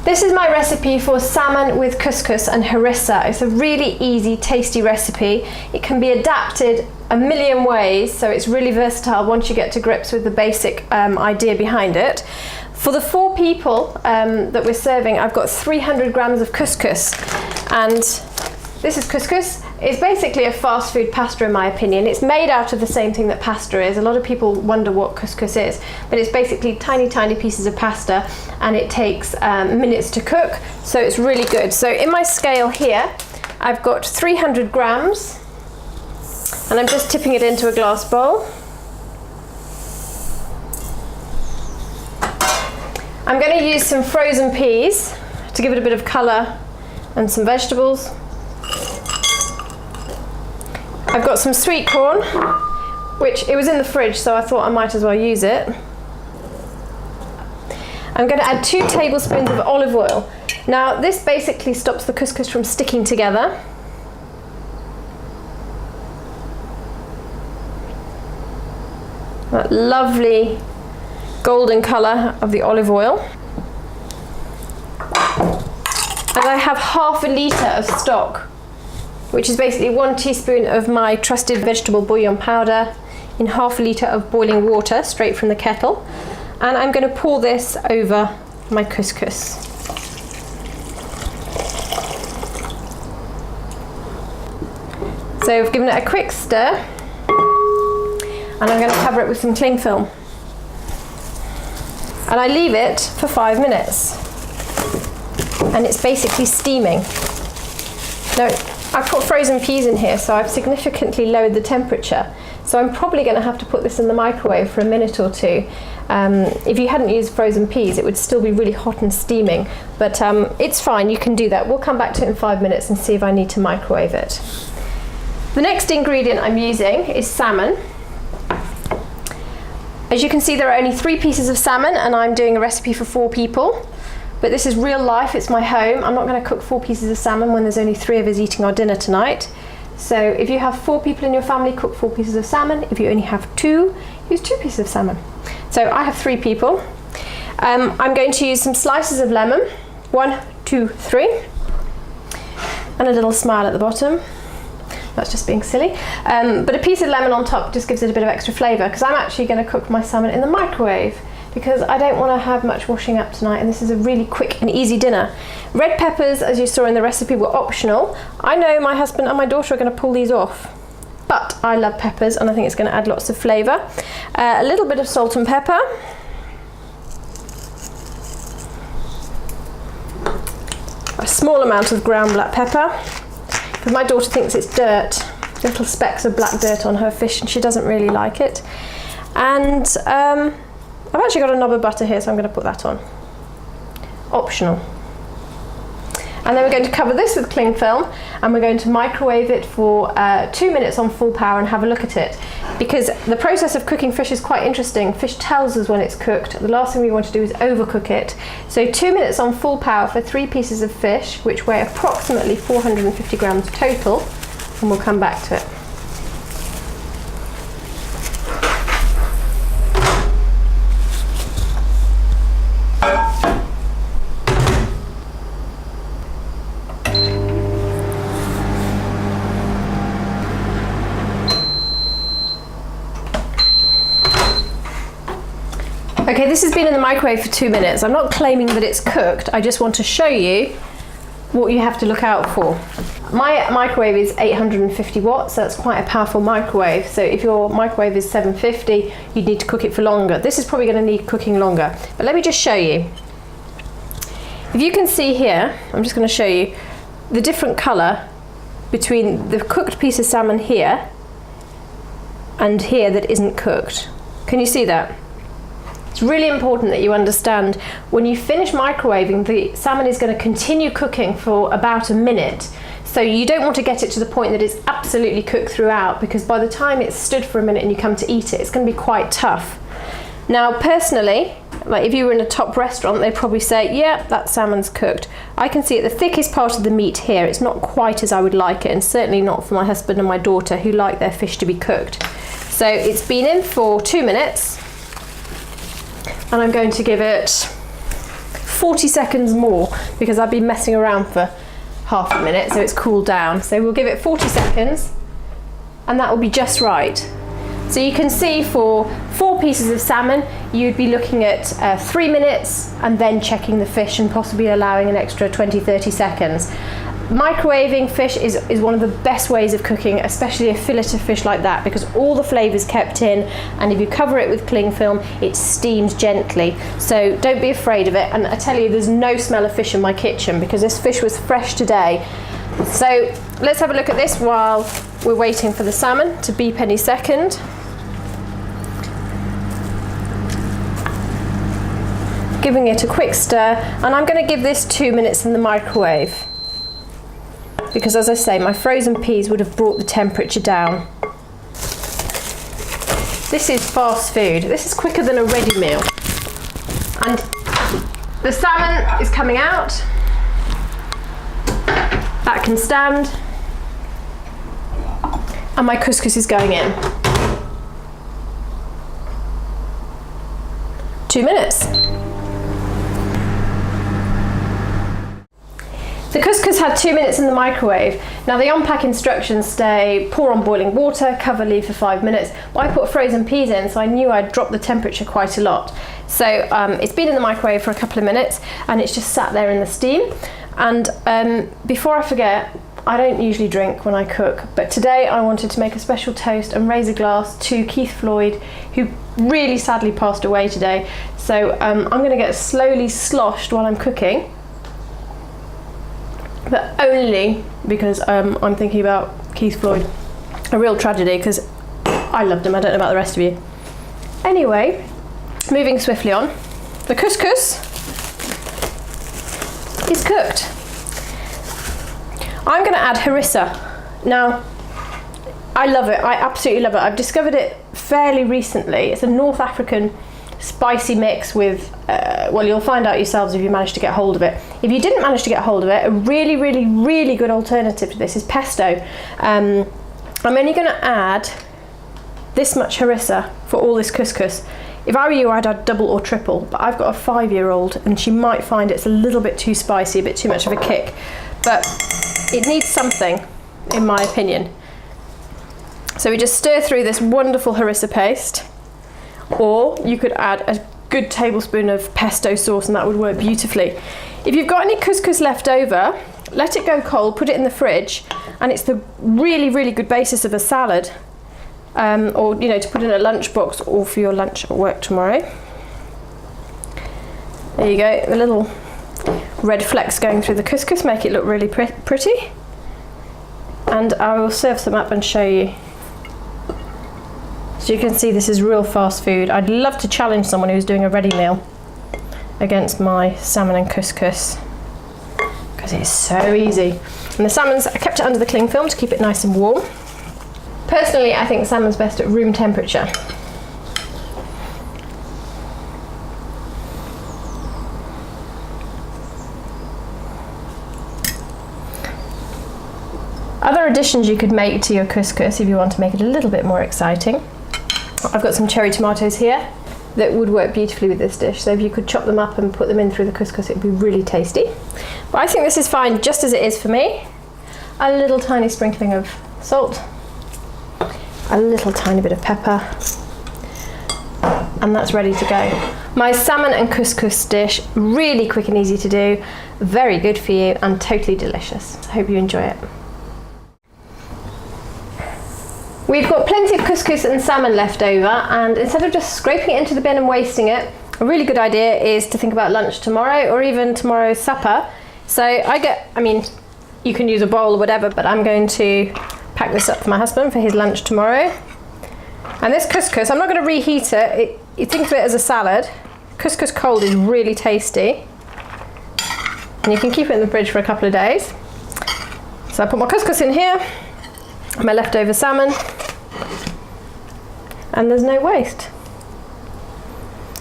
This is my recipe for salmon with couscous and harissa. It's a really easy, tasty recipe. It can be adapted a million ways, so it's really versatile once you get to grips with the basic idea behind it. For the 4 people that we're serving, I've got 300 grams of couscous, and this is couscous. It's basically a fast food pasta in my opinion. It's made out of the same thing that pasta is. A lot of people wonder what couscous is, but it's basically tiny, tiny pieces of pasta, and it takes minutes to cook, so it's really good. So in my scale here, I've got 300 grams, and I'm just tipping it into a glass bowl. I'm going to use some frozen peas to give it a bit of colour and some vegetables. I've got some sweet corn, which it was in the fridge, so I thought I might as well use it. I'm going to add 2 tablespoons of olive oil. Now this basically stops the couscous from sticking together. That lovely golden colour of the olive oil. And I have half a litre of stock, which is basically 1 teaspoon of my trusted vegetable bouillon powder in half a litre of boiling water straight from the kettle. And I'm going to pour this over my couscous. So I've given it a quick stir, and I'm going to cover it with some cling film. And I leave it for 5 minutes. And it's basically steaming. Now, I've put frozen peas in here, so I've significantly lowered the temperature. So I'm probably going to have to put this in the microwave for a minute or 2. If you hadn't used frozen peas, it would still be really hot and steaming. But it's fine, you can do that. We'll come back to it in 5 minutes and see if I need to microwave it. The next ingredient I'm using is salmon. As you can see, there are only 3 pieces of salmon, and I'm doing a recipe for 4 people. But this is real life, it's my home. I'm not going to cook 4 pieces of salmon when there's only 3 of us eating our dinner tonight. So if you have 4 people in your family, cook 4 pieces of salmon. If you only have 2, use 2 pieces of salmon. So I have 3 people. I'm going to use some slices of lemon, 1, 2, 3, and a little smile at the bottom. That's just being silly. But a piece of lemon on top just gives it a bit of extra flavour, because I'm actually going to cook my salmon in the microwave, because I don't want to have much washing up tonight, and this is a really quick and easy dinner. Red peppers, as you saw in the recipe, were optional. I know my husband and my daughter are going to pull these off, but I love peppers and I think it's going to add lots of flavour. A little bit of salt and pepper. A small amount of ground black pepper, because my daughter thinks it's dirt, little specks of black dirt on her fish, and she doesn't really like it. And I've actually got a knob of butter here, so I'm going to put that on. Optional. And then we're going to cover this with cling film, and we're going to microwave it for 2 minutes on full power and have a look at it. Because the process of cooking fish is quite interesting. Fish tells us when it's cooked. The last thing we want to do is overcook it. So 2 minutes on full power for 3 pieces of fish, which weigh approximately 450 grams total, and we'll come back to it. Okay, this has been in the microwave for 2 minutes. I'm not claiming that it's cooked, I just want to show you what you have to look out for. My microwave is 850 watts, so that's quite a powerful microwave. So if your microwave is 750, you'd need to cook it for longer. This is probably going to need cooking longer, but let me just show you. If you can see here, I'm just going to show you the different colour between the cooked piece of salmon here and here that isn't cooked. Can you see that? It's really important that you understand when you finish microwaving, the salmon is going to continue cooking for about a minute. So you don't want to get it to the point that it's absolutely cooked throughout, because by the time it's stood for a minute and you come to eat it, it's going to be quite tough. Now personally, like if you were in a top restaurant, they'd probably say, yeah, that salmon's cooked. I can see it, the thickest part of the meat here, it's not quite as I would like it, and certainly not for my husband and my daughter who like their fish to be cooked. So it's been in for 2 minutes, and I'm going to give it 40 seconds more because I've been messing around for half a minute, so it's cooled down. So we'll give it 40 seconds and that will be just right. So you can see for 4 pieces of salmon, you'd be looking at 3 minutes and then checking the fish and possibly allowing an extra 20-30 seconds. Microwaving fish is one of the best ways of cooking, especially a fillet of fish like that, because all the flavour's kept in, and if you cover it with cling film, it steams gently. So don't be afraid of it. And I tell you, there's no smell of fish in my kitchen because this fish was fresh today. So let's have a look at this while we're waiting for the salmon to beep any second. Giving it a quick stir, and I'm going to give this 2 minutes in the microwave because, as I say, my frozen peas would have brought the temperature down. This is fast food. This is quicker than a ready meal. And the salmon is coming out. That can stand. And my couscous is going in. 2 minutes. The couscous had 2 minutes in the microwave. Now the on-pack instructions say pour on boiling water, cover, leave for 5 minutes. But I put frozen peas in, so I knew I'd drop the temperature quite a lot. So it's been in the microwave for a couple of minutes and it's just sat there in the steam. And before I forget, I don't usually drink when I cook, but today I wanted to make a special toast and raise a glass to Keith Floyd, who really sadly passed away today. So I'm going to get slowly sloshed while I'm cooking. But only because I'm thinking about Keith Floyd. A real tragedy because I loved him. I don't know about the rest of you. Anyway, moving swiftly on. The couscous is cooked. I'm going to add harissa. Now, I love it. I absolutely love it. I've discovered it fairly recently. It's a North African spicy mix with, well, you'll find out yourselves if you manage to get hold of it. If you didn't manage to get hold of it, a really, really, really good alternative to this is pesto. I'm only going to add this much harissa for all this couscous. If I were you, I'd add double or triple, but I've got a 5-year-old and she might find it's a little bit too spicy, a bit too much of a kick. But it needs something, in my opinion. So we just stir through this wonderful harissa paste. Or you could add a good tablespoon of pesto sauce and that would work beautifully. If you've got any couscous left over, let it go cold, put it in the fridge, and it's the really, really good basis of a salad. Or, you know, to put in a lunchbox or for your lunch at work tomorrow. There you go, the little red flecks going through the couscous make it look really pretty. And I will serve some up and show you. So you can see this is real fast food. I'd love to challenge someone who's doing a ready meal against my salmon and couscous because it's so easy. And the salmon's, I kept it under the cling film to keep it nice and warm. Personally, I think salmon's best at room temperature. Other additions you could make to your couscous if you want to make it a little bit more exciting. I've got some cherry tomatoes here that would work beautifully with this dish, so if you could chop them up and put them in through the couscous, it would be really tasty. But I think this is fine just as it is for me. A little tiny sprinkling of salt, a little tiny bit of pepper, and that's ready to go. My salmon and couscous dish, really quick and easy to do, very good for you and totally delicious. I hope you enjoy it. We've got plenty of couscous and salmon left over, and instead of just scraping it into the bin and wasting it, a really good idea is to think about lunch tomorrow or even tomorrow's supper. So I mean, you can use a bowl or whatever, but I'm going to pack this up for my husband for his lunch tomorrow. And this couscous, I'm not going to reheat it. You think of it as a salad. Couscous cold is really tasty. And you can keep it in the fridge for a couple of days. So I put my couscous in here, my leftover salmon, and there's no waste.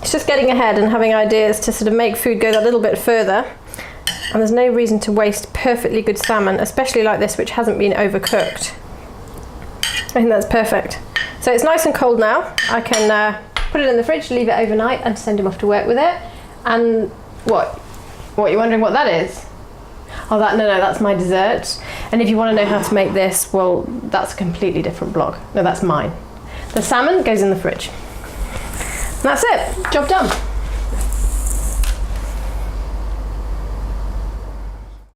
It's just getting ahead and having ideas to sort of make food go that little bit further, and there's no reason to waste perfectly good salmon, especially like this, which hasn't been overcooked. I think that's perfect. So it's nice and cold now. I can put it in the fridge, leave it overnight and send him off to work with it. And what? What, you're wondering what that is? Oh, no, that's my dessert. And if you want to know how to make this, well, that's a completely different blog. No, that's mine. The salmon goes in the fridge. And that's it. Job done.